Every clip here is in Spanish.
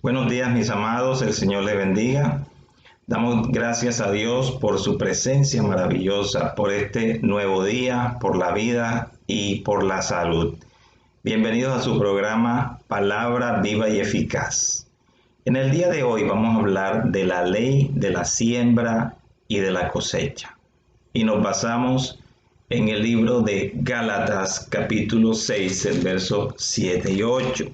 Buenos días, mis amados, el Señor les bendiga. Damos gracias a Dios por su presencia maravillosa, por este nuevo día, por la vida y por la salud. Bienvenidos a su programa Palabra Viva y Eficaz. En el día de hoy vamos a hablar de la ley de la siembra y de la cosecha. Y nos basamos en el libro de Gálatas, capítulo 6, el verso 7 y 8.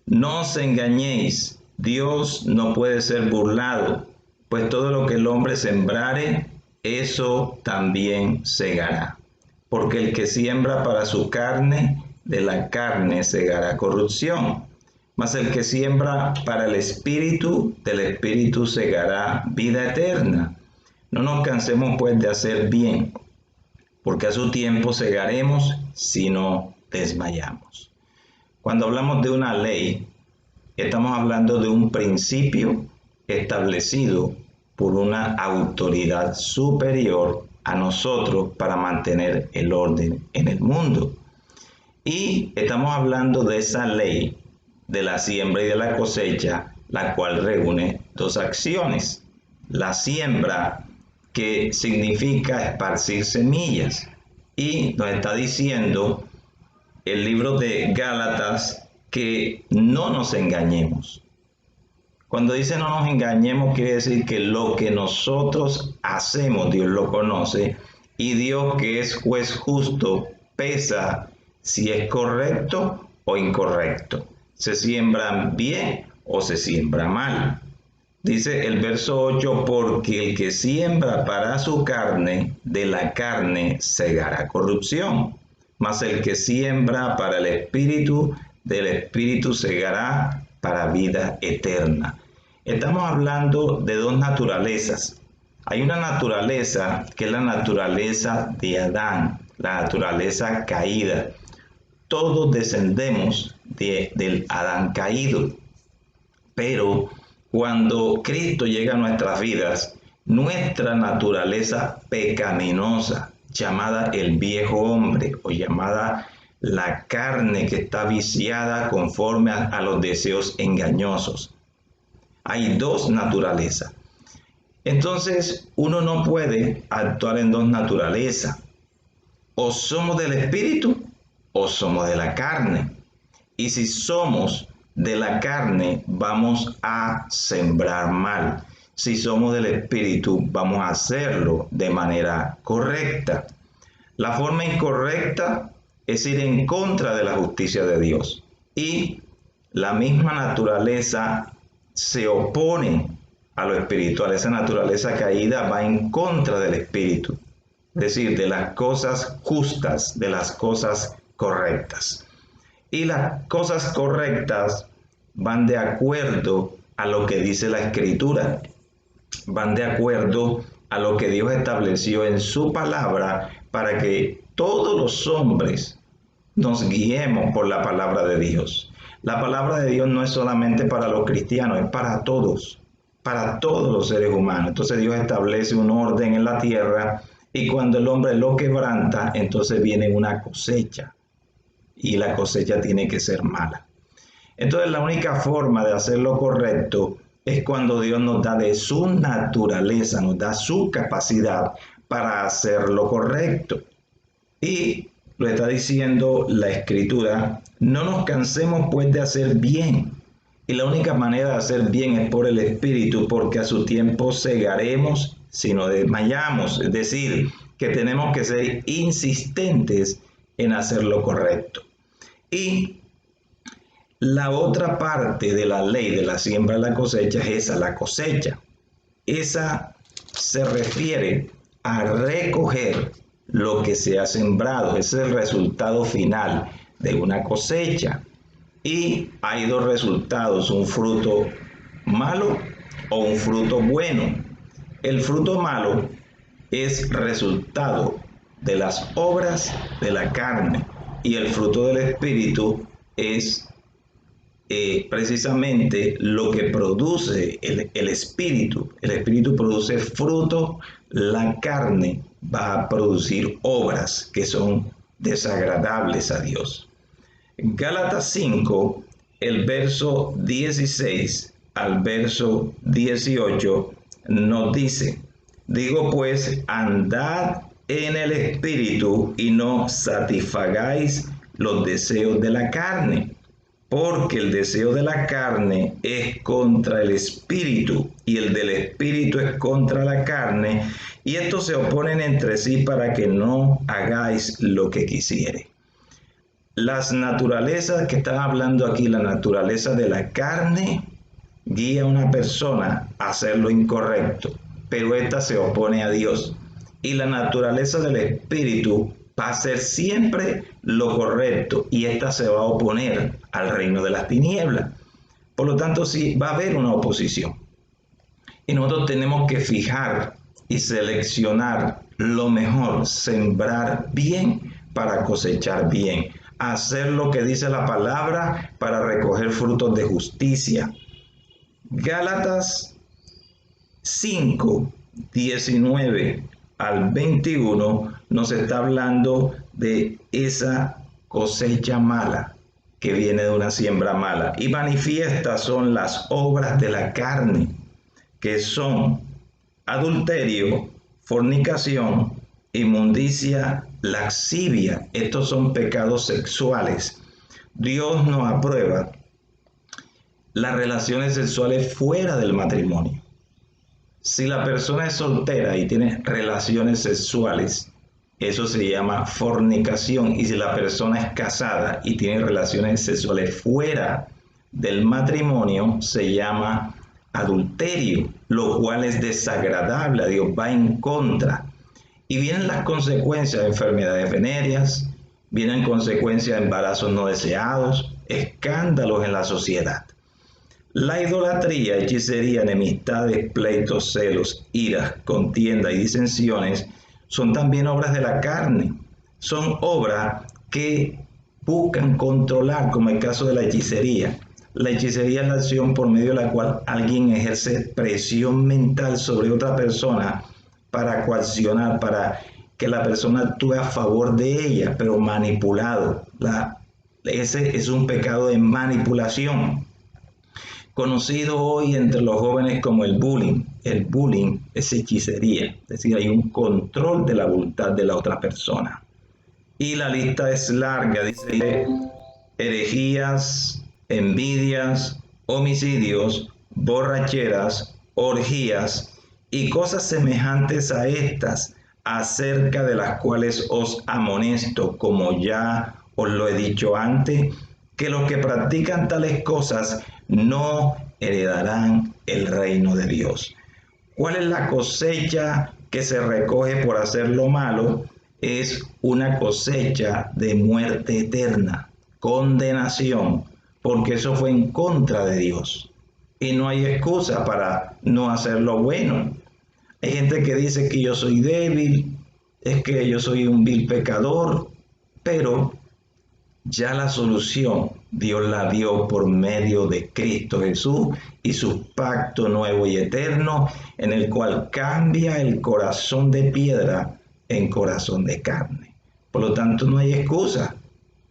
No os engañéis, Dios no puede ser burlado, pues todo lo que el hombre sembrare, eso también segará. Porque el que siembra para su carne, de la carne segará corrupción. Mas el que siembra para el Espíritu, del Espíritu segará vida eterna. No nos cansemos pues de hacer bien, porque a su tiempo segaremos si no desmayamos. Cuando hablamos de una ley, estamos hablando de un principio establecido por una autoridad superior a nosotros para mantener el orden en el mundo. Y estamos hablando de esa ley de la siembra y de la cosecha, la cual reúne dos acciones. La siembra, que significa esparcir semillas, y nos está diciendo el libro de Gálatas que no nos engañemos. Cuando dice no nos engañemos, quiere decir que lo que nosotros hacemos, Dios lo conoce, y Dios, que es juez justo, pesa si es correcto o incorrecto. Se siembra bien o se siembra mal. Dice el verso 8, porque el que siembra para su carne, de la carne segará corrupción. Mas el que siembra para el Espíritu, del Espíritu segará para vida eterna. Estamos hablando de dos naturalezas. Hay una naturaleza que es la naturaleza de Adán, la naturaleza caída. Todos descendemos del Adán caído. Pero cuando Cristo llega a nuestras vidas, nuestra naturaleza pecaminosa, llamada el viejo hombre o llamada la carne que está viciada conforme a los deseos engañosos. Hay dos naturalezas. Entonces uno no puede actuar en dos naturalezas. O somos del espíritu o somos de la carne. Y si somos de la carne, vamos a sembrar mal. Si somos del espíritu, vamos a hacerlo de manera correcta. La forma incorrecta es ir en contra de la justicia de Dios. Y la misma naturaleza se opone a lo espiritual. Esa naturaleza caída va en contra del espíritu. Es decir, de las cosas justas, de las cosas correctas. Y las cosas correctas van de acuerdo a lo que dice la Escritura, van de acuerdo a lo que Dios estableció en su palabra para que todos los hombres nos guiemos por la palabra de Dios. La palabra de Dios no es solamente para los cristianos, es para todos los seres humanos. Entonces Dios establece un orden en la tierra y cuando el hombre lo quebranta, entonces viene una cosecha. Y la cosecha tiene que ser mala. Entonces la única forma de hacer lo correcto es cuando Dios nos da de su naturaleza, nos da su capacidad para hacer lo correcto. Y lo está diciendo la Escritura, no nos cansemos pues de hacer bien. Y la única manera de hacer bien es por el Espíritu, porque a su tiempo segaremos si no desmayamos. Es decir, que tenemos que ser insistentes en hacer lo correcto. Y la otra parte de la ley de la siembra y la cosecha es esa, la cosecha. Esa se refiere a recoger lo que se ha sembrado. Ese es el resultado final de una cosecha. Y hay dos resultados, un fruto malo o un fruto bueno. El fruto malo es resultado de las obras de la carne y el fruto del Espíritu es precisamente lo que produce el Espíritu. El Espíritu produce fruto, la carne va a producir obras que son desagradables a Dios. Gálatas 5, el verso 16 al verso 18 nos dice: digo pues, andad en el Espíritu y no satisfagáis los deseos de la carne, porque el deseo de la carne es contra el Espíritu y el del Espíritu es contra la carne, y estos se oponen entre sí para que no hagáis lo que quisiere. Las naturalezas que están hablando aquí, la naturaleza de la carne, guía a una persona a hacer lo incorrecto, pero esta se opone a Dios. Y la naturaleza del Espíritu va a hacer siempre lo correcto y esta se va a oponer al reino de las tinieblas. Por lo tanto, sí va a haber una oposición. Y nosotros tenemos que fijar y seleccionar lo mejor, sembrar bien para cosechar bien, hacer lo que dice la palabra para recoger frutos de justicia. Gálatas 5, 19 al 21 nos está hablando de esa cosecha mala que viene de una siembra mala. Y manifiestas son las obras de la carne, que son adulterio, fornicación, inmundicia, lascivia. Estos son pecados sexuales. Dios no aprueba las relaciones sexuales fuera del matrimonio. Si la persona es soltera y tiene relaciones sexuales, eso se llama fornicación. Y si la persona es casada y tiene relaciones sexuales fuera del matrimonio, se llama adulterio, lo cual es desagradable a Dios, va en contra. Y vienen las consecuencias de enfermedades venéreas, vienen consecuencias de embarazos no deseados, escándalos en la sociedad. La idolatría, hechicería, enemistades, pleitos, celos, iras, contienda y disensiones son también obras de la carne. Son obras que buscan controlar, como el caso de la hechicería. La hechicería es la acción por medio de la cual alguien ejerce presión mental sobre otra persona para coaccionar, para que la persona actúe a favor de ella, pero manipulado. Ese es un pecado de manipulación, conocido hoy entre los jóvenes como el bullying. El bullying es hechicería, es decir, hay un control de la voluntad de la otra persona. Y la lista es larga, dice: herejías, envidias, homicidios, borracheras, orgías y cosas semejantes a estas, acerca de las cuales os amonesto, como ya os lo he dicho antes, que los que practican tales cosas no heredarán el reino de Dios. ¿Cuál es la cosecha que se recoge por hacer lo malo? Es una cosecha de muerte eterna, condenación, porque eso fue en contra de Dios. Y no hay excusa para no hacer lo bueno. Hay gente que dice que yo soy débil, es que yo soy un vil pecador, pero ya la solución Dios la dio por medio de Cristo Jesús y su pacto nuevo y eterno, en el cual cambia el corazón de piedra en corazón de carne. Por lo tanto, no hay excusa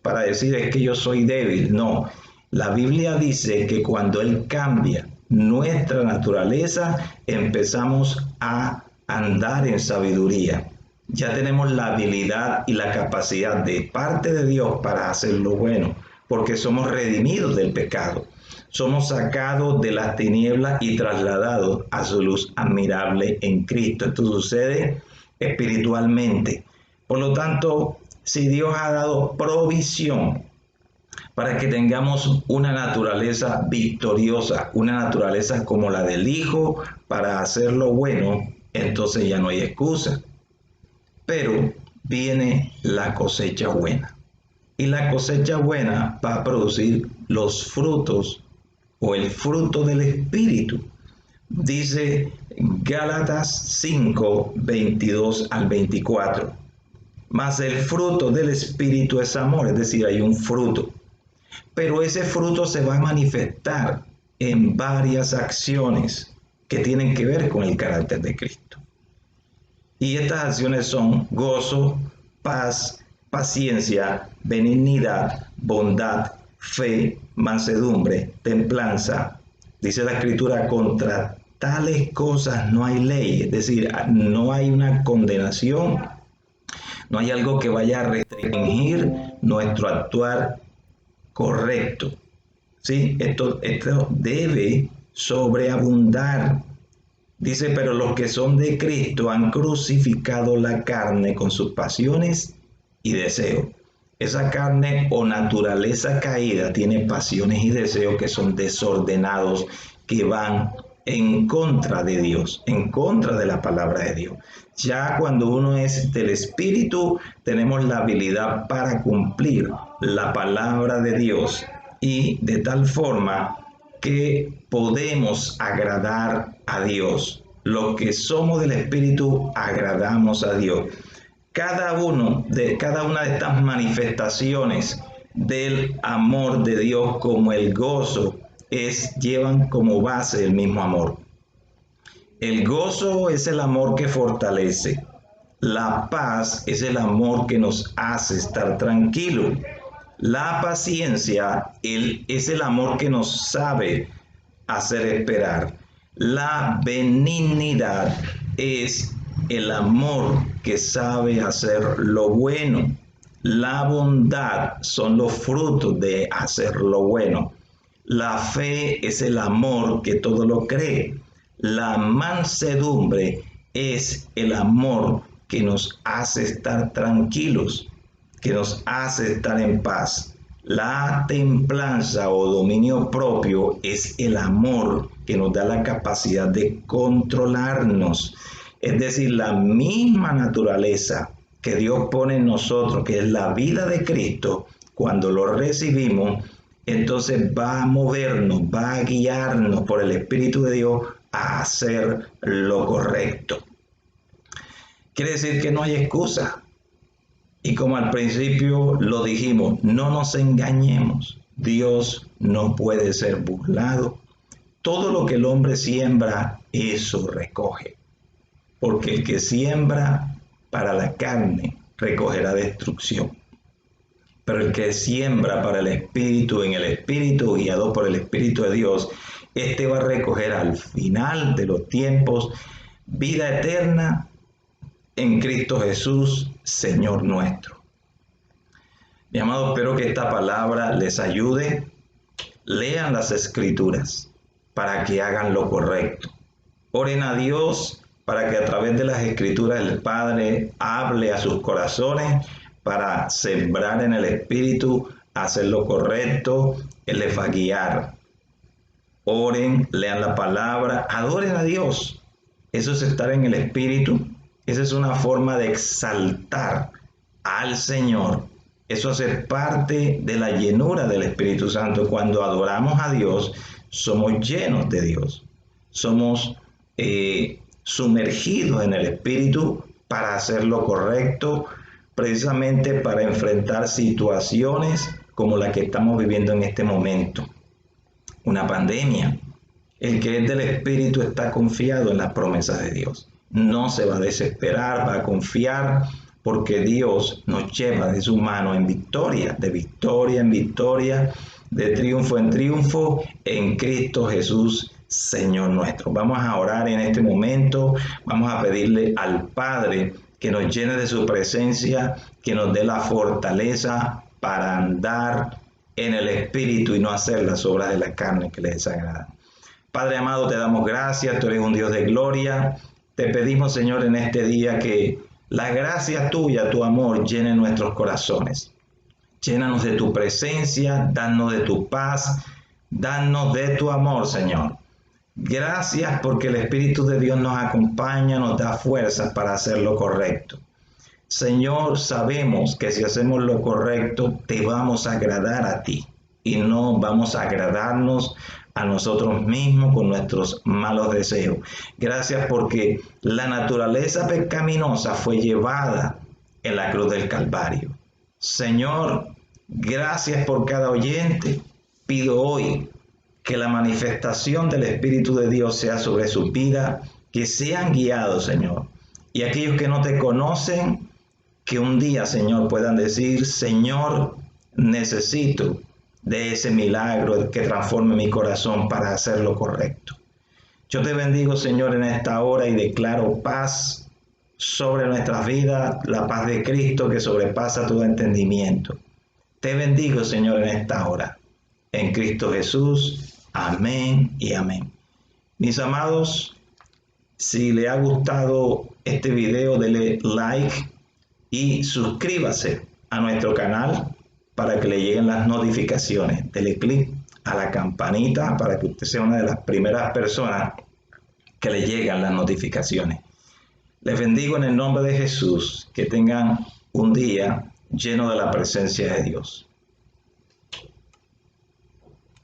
para decir es que yo soy débil. No, la Biblia dice que cuando Él cambia nuestra naturaleza, empezamos a andar en sabiduría. Ya tenemos la habilidad y la capacidad de parte de Dios para hacer lo bueno, porque somos redimidos del pecado. Somos sacados de las tinieblas y trasladados a su luz admirable en Cristo. Esto sucede espiritualmente. Por lo tanto, si Dios ha dado provisión para que tengamos una naturaleza victoriosa, una naturaleza como la del Hijo para hacer lo bueno, entonces ya no hay excusa. Pero viene la cosecha buena. Y la cosecha buena va a producir los frutos o el fruto del Espíritu. Dice Gálatas 5, 22 al 24. Mas el fruto del Espíritu es amor, es decir, hay un fruto. Pero ese fruto se va a manifestar en varias acciones que tienen que ver con el carácter de Cristo. Y estas acciones son gozo, paz, paciencia, benignidad, bondad, fe, mansedumbre, templanza. Dice la Escritura, contra tales cosas no hay ley, es decir, no hay una condenación, no hay algo que vaya a restringir nuestro actuar correcto. ¿Sí? Esto debe sobreabundar. Dice, pero los que son de Cristo han crucificado la carne con sus pasiones y deseos. Esa carne o naturaleza caída tiene pasiones y deseos que son desordenados, que van en contra de Dios, en contra de la palabra de Dios. Ya cuando uno es del Espíritu, tenemos la habilidad para cumplir la palabra de Dios y de tal forma que podemos agradar a Dios. Los que somos del Espíritu agradamos a Dios. Cada una de estas manifestaciones del amor de Dios, como el gozo, llevan como base el mismo amor. El gozo es el amor que fortalece. La paz es el amor que nos hace estar tranquilos. La paciencia es el amor que nos sabe hacer esperar. La benignidad es el amor que sabe hacer lo bueno. La bondad son los frutos de hacer lo bueno. La fe es el amor que todo lo cree. La mansedumbre es el amor que nos hace estar tranquilos, que nos hace estar en paz. La templanza o dominio propio es el amor que nos da la capacidad de controlarnos. Es decir, la misma naturaleza que Dios pone en nosotros, que es la vida de Cristo, cuando lo recibimos, entonces va a movernos, va a guiarnos por el Espíritu de Dios a hacer lo correcto. Quiere decir que no hay excusa. Y como al principio lo dijimos, no nos engañemos. Dios no puede ser burlado. Todo lo que el hombre siembra, eso recoge. Porque el que siembra para la carne, recogerá destrucción. Pero el que siembra para el Espíritu, en el Espíritu, guiado por el Espíritu de Dios, este va a recoger al final de los tiempos vida eterna en Cristo Jesús, Señor nuestro. Mi amado, espero que esta palabra les ayude. Lean las Escrituras para que hagan lo correcto. Oren a Dios para que a través de las Escrituras el Padre hable a sus corazones para sembrar en el Espíritu, hacer lo correcto. Él les va a guiar. Oren, lean la palabra, adoren a Dios. Eso es estar en el Espíritu. Esa es una forma de exaltar al Señor. Eso hace parte de la llenura del Espíritu Santo. Cuando adoramos a Dios, somos llenos de Dios. Somos sumergidos en el Espíritu para hacer lo correcto, precisamente para enfrentar situaciones como la que estamos viviendo en este momento. Una pandemia. El que es del Espíritu está confiado en las promesas de Dios. No se va a desesperar, va a confiar, porque Dios nos lleva de su mano en victoria, de victoria en victoria, de triunfo en triunfo, en Cristo Jesús, Señor nuestro. Vamos a orar en este momento, vamos a pedirle al Padre que nos llene de su presencia, que nos dé la fortaleza para andar en el Espíritu y no hacer las obras de la carne que le desagradan. Padre amado, te damos gracias, tú eres un Dios de gloria. Te pedimos, Señor, en este día que la gracia tuya, tu amor, llene nuestros corazones. Llénanos de tu presencia, danos de tu paz, danos de tu amor, Señor. Gracias porque el Espíritu de Dios nos acompaña, nos da fuerzas para hacer lo correcto. Señor, sabemos que si hacemos lo correcto, te vamos a agradar a ti y no vamos a agradarnos a nosotros mismos con nuestros malos deseos. Gracias porque la naturaleza pecaminosa fue llevada en la cruz del Calvario. Señor, gracias por cada oyente. Pido hoy que la manifestación del Espíritu de Dios sea sobre su vida, que sean guiados, Señor. Y aquellos que no te conocen, que un día, Señor, puedan decir, Señor, necesito de ese milagro que transforme mi corazón para hacer lo correcto. Yo te bendigo, Señor, en esta hora y declaro paz sobre nuestras vidas, la paz de Cristo que sobrepasa todo entendimiento. Te bendigo, Señor, en esta hora. En Cristo Jesús. Amén y amén. Mis amados, si le ha gustado este video, dele like y suscríbase a nuestro canal para que le lleguen las notificaciones. Dele clic a la campanita para que usted sea una de las primeras personas que le llegan las notificaciones. Les bendigo en el nombre de Jesús. Que tengan un día lleno de la presencia de Dios.